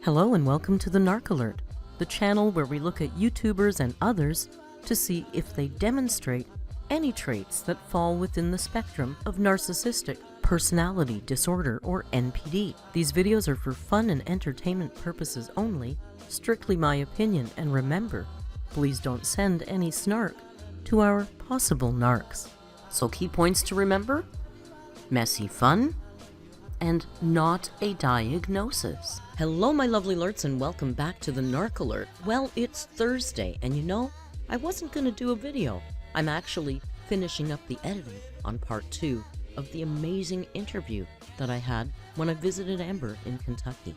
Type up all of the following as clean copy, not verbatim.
Hello and welcome to the Narc Alert, the channel where we look at YouTubers and others to see if they demonstrate any traits that fall within the spectrum of narcissistic personality disorder or NPD. These videos are for fun and entertainment purposes only, strictly my opinion, and remember, please don't send any snark to our possible narcs. So key points to remember: messy fun and not a diagnosis. Hello my lovely alerts and welcome back to the Narc Alert. Well, it's Thursday and you know, I wasn't gonna do a video. I'm actually finishing up the editing on part 2 of the amazing interview that I had when I visited Amber in Kentucky.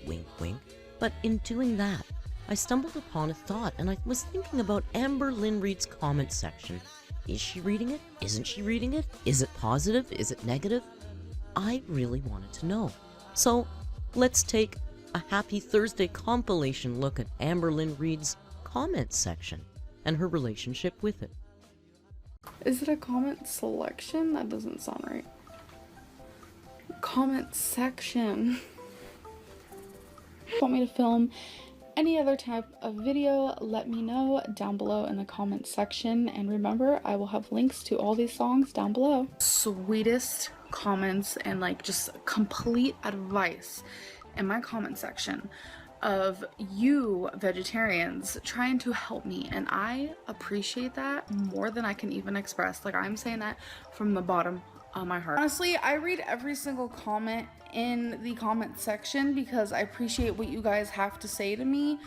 Wink wink. But in doing that, I stumbled upon a thought and I was thinking about Amberlynn Reed's comment section. Is she reading it? Isn't she reading it? Is it positive? Is it negative? I really wanted to know. So let's take a Happy Thursday compilation look at Amberlynn Reed's comment section and her relationship with it. Is it a comment selection? That doesn't sound right. Comment section. Want me to film any other type of video, let me know down below in the comment section, and remember, I will have links to all these songs down below. Sweetest comments and like just complete advice in my comment section of you vegetarians trying to help me, and I appreciate that more than I can even express. Like, I'm saying that from the bottom of my heart. Honestly, I read every single comment in the comment section because I appreciate what you guys have to say to me,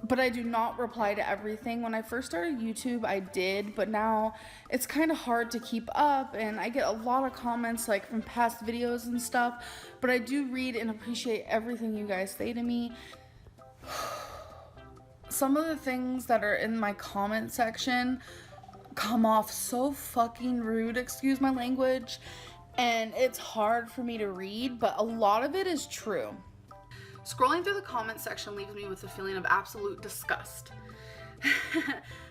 but I do not reply to everything. When I first started YouTube, I did, but now it's kind of hard to keep up, and I get a lot of comments like from past videos and stuff, but I do read and appreciate everything you guys say to me. Some of the things that are in my comment section come off so fucking rude, excuse my language, and it's hard for me to read, but a lot of it is true. Scrolling through the comment section leaves me with a feeling of absolute disgust.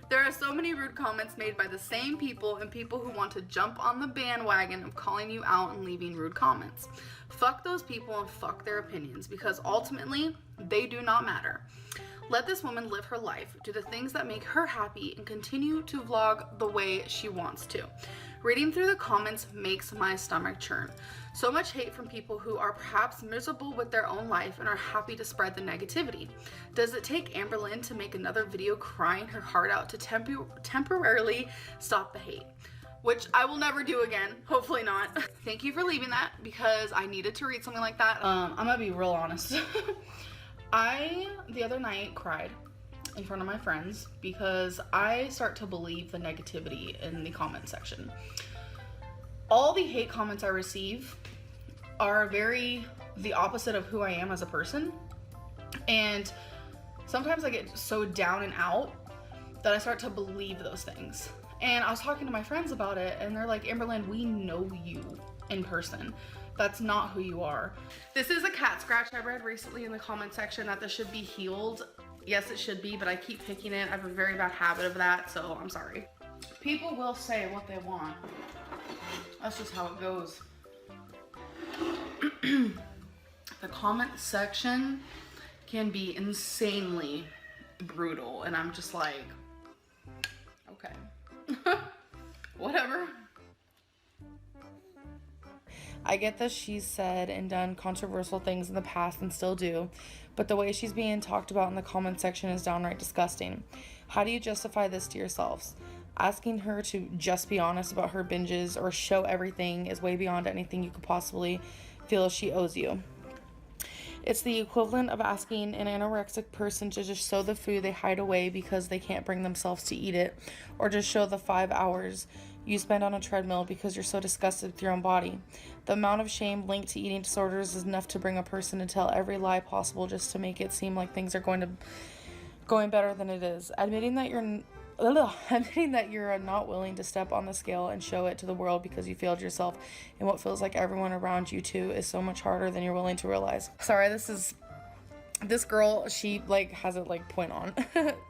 There are so many rude comments made by the same people and people who want to jump on the bandwagon of calling you out and leaving rude comments. Fuck those people and fuck their opinions, because ultimately they do not matter. Let this woman live her life, do the things that make her happy, and continue to vlog the way she wants to. Reading through the comments makes my stomach churn. So much hate from people who are perhaps miserable with their own life and are happy to spread the negativity. Does it take Amberlynn to make another video crying her heart out to temporarily stop the hate? Which I will never do again, hopefully not. Thank you for leaving that, because I needed to read something like that. I'm gonna be real honest. I, the other night, cried in front of my friends because I start to believe the negativity in the comment section. All the hate comments I receive are the opposite of who I am as a person, and sometimes I get so down and out that I start to believe those things. And I was talking to my friends about it, and they're like, Amberlynn, we know you in person. That's not who you are. This is a cat scratch. I read recently in the comment section that this should be healed. Yes, it should be, but I keep picking it. I have a very bad habit of that, so I'm sorry. People will say what they want. That's just how it goes. The comment section can be insanely brutal, and I'm just like, okay. Whatever. I get that she's said and done controversial things in the past and still do, but the way she's being talked about in the comment section is downright disgusting. How do you justify this to yourselves? Asking her to just be honest about her binges or show everything is way beyond anything you could possibly feel she owes you. It's the equivalent of asking an anorexic person to just show the food they hide away because they can't bring themselves to eat it, or just show the 5 hours you spend on a treadmill because you're so disgusted with your own body. The amount of shame linked to eating disorders is enough to bring a person to tell every lie possible just to make it seem like things are going better than it is. Admitting that you're not willing to step on the scale and show it to the world because you failed yourself and what feels like everyone around you too is so much harder than you're willing to realize. Sorry, this girl, she like has it like point on.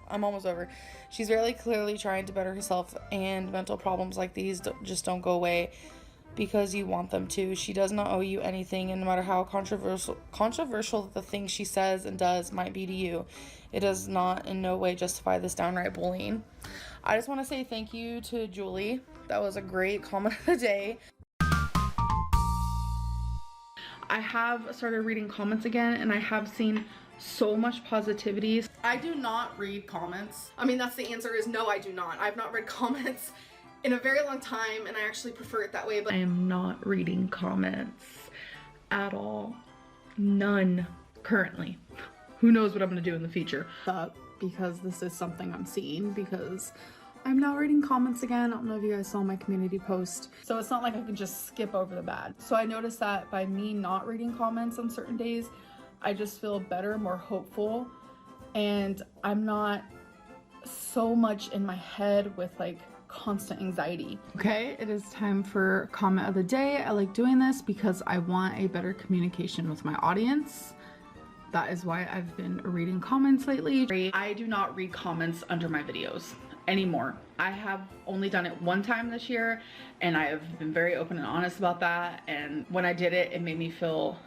I'm almost over. She's very clearly trying to better herself, and mental problems like these just don't go away because you want them to. She does not owe you anything, and no matter how controversial the things she says and does might be to you, it does not in no way justify this downright bullying. I just want to say thank you to Julie. That was a great comment of the day. I have started reading comments again, and I have seen so much positivity. I do not read comments. I mean, that's the answer, is no, I do not. I've not read comments in a very long time, and I actually prefer it that way, but I am not reading comments at all. None currently. Who knows what I'm gonna do in the future. Because this is something I'm seeing, because I'm now reading comments again. I don't know if you guys saw my community post. So it's not like I can just skip over the bad. So I noticed that by me not reading comments on certain days, I just feel better, more hopeful, and I'm not so much in my head with like constant anxiety. Okay, it is time for comment of the day. I like doing this because I want a better communication with my audience. That is why I've been reading comments lately. I do not read comments under my videos anymore. I have only done it one time this year, and I have been very open and honest about that, and when I did it, it made me feel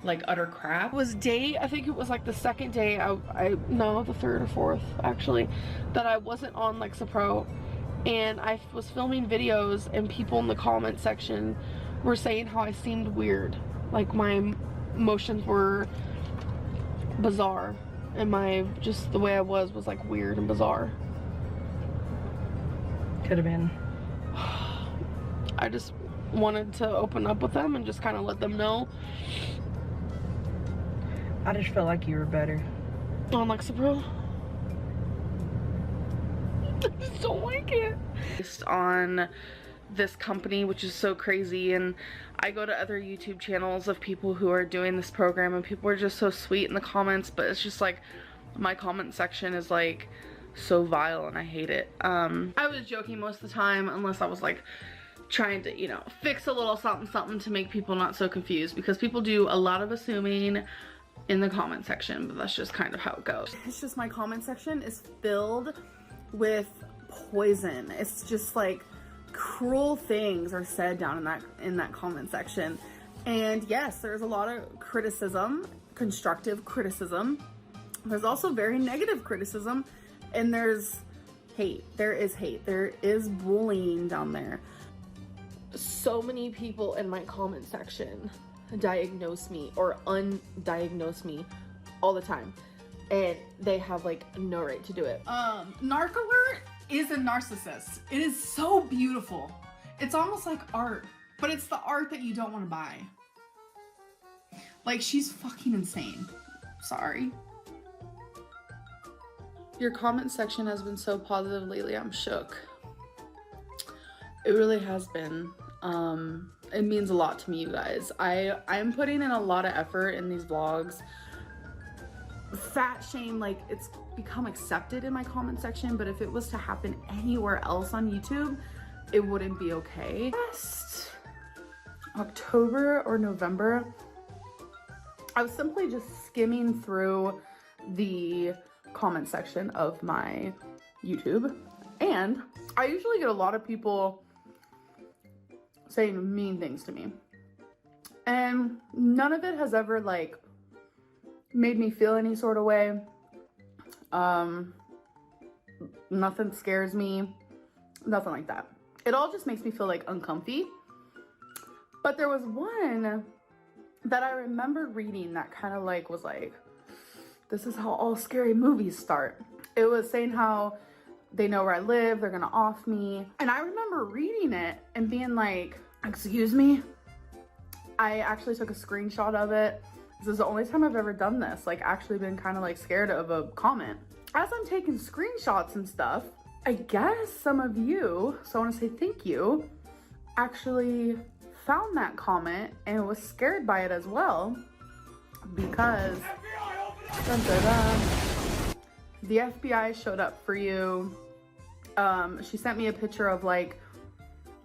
like utter crap. It was I think it was like the second day, no, the third or fourth actually, that I wasn't on Lexapro, and I was filming videos, and people in the comment section were saying how I seemed weird, like my emotions were bizarre, and just the way I was like weird and bizarre. Could have been. I just wanted to open up with them and just kind of let them know. I just felt like you were better. On Lexapro? I just don't like it. Based on this company, which is so crazy, and I go to other YouTube channels of people who are doing this program, and people are just so sweet in the comments, but it's just like my comment section is like so vile, and I hate it. I was joking most of the time, unless I was like trying to, you know, fix a little something to make people not so confused, because people do a lot of assuming in the comment section, but that's just kind of how it goes. It's just my comment section is filled with poison. It's just like cruel things are said down in that comment section. And yes, there's a lot of criticism, constructive criticism. There's also very negative criticism, and there's hate. There is hate. There is bullying down there. So many people in my comment section diagnose me or undiagnose me all the time, and they have like no right to do it. Narc alert is a narcissist. It is so beautiful. It's almost like art, but it's the art that you don't want to buy. Like, she's fucking insane. Sorry. Your comment section has been so positive lately. I'm shook. It really has been. It means a lot to me, you guys. I'm putting in a lot of effort in these vlogs. Fat shame, like, it's become accepted in my comment section, but if it was to happen anywhere else on YouTube, it wouldn't be okay. Last October or November, I was simply just skimming through the comment section of my YouTube, and I usually get a lot of people saying mean things to me, and none of it has ever like made me feel any sort of way. Nothing scares me, nothing like that. It all just makes me feel like uncomfy. But there was one that I remember reading that kind of like was like, this is how all scary movies start. It was saying how they know where I live, they're gonna off me. And I remember reading it and being like, excuse me? I actually took a screenshot of it. This is the only time I've ever done this, like actually been kind of like scared of a comment. As I'm taking screenshots and stuff, I guess some of you, so I want to say thank you, actually found that comment and was scared by it as well, because dun, dun, dun, the FBI showed up for you. She sent me a picture of like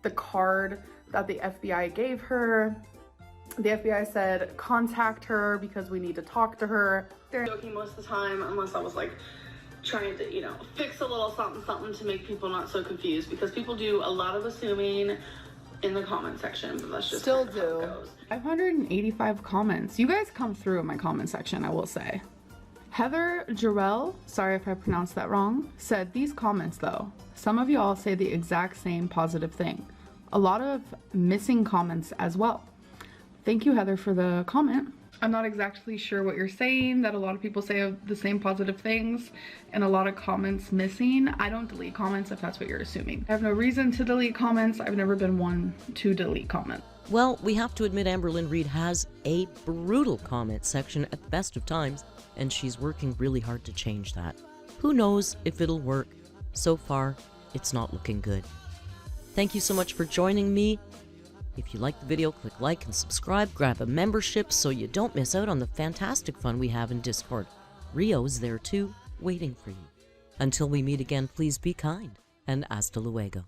the card that the FBI gave her. The FBI said, contact her because we need to talk to her. They're joking most of the time, unless I was like trying to, you know, fix a little something to make people not so confused, because people do a lot of assuming in the comment section, but that's just Still kind of how it do. goes. 585 comments. You guys come through in my comment section, I will say. Heather Jarrell, sorry if I pronounced that wrong, said, these comments though, some of y'all say the exact same positive thing. A lot of missing comments as well. Thank you, Heather, for the comment. I'm not exactly sure what you're saying, that a lot of people say the same positive things and a lot of comments missing. I don't delete comments if that's what you're assuming. I have no reason to delete comments. I've never been one to delete comments. Well, we have to admit Amberlynn Reed has a brutal comment section at the best of times, and she's working really hard to change that. Who knows if it'll work? So far, it's not looking good. Thank you so much for joining me. If you liked the video, click like and subscribe, grab a membership so you don't miss out on the fantastic fun we have in Discord. Rio's there too, waiting for you. Until we meet again, please be kind, and hasta luego.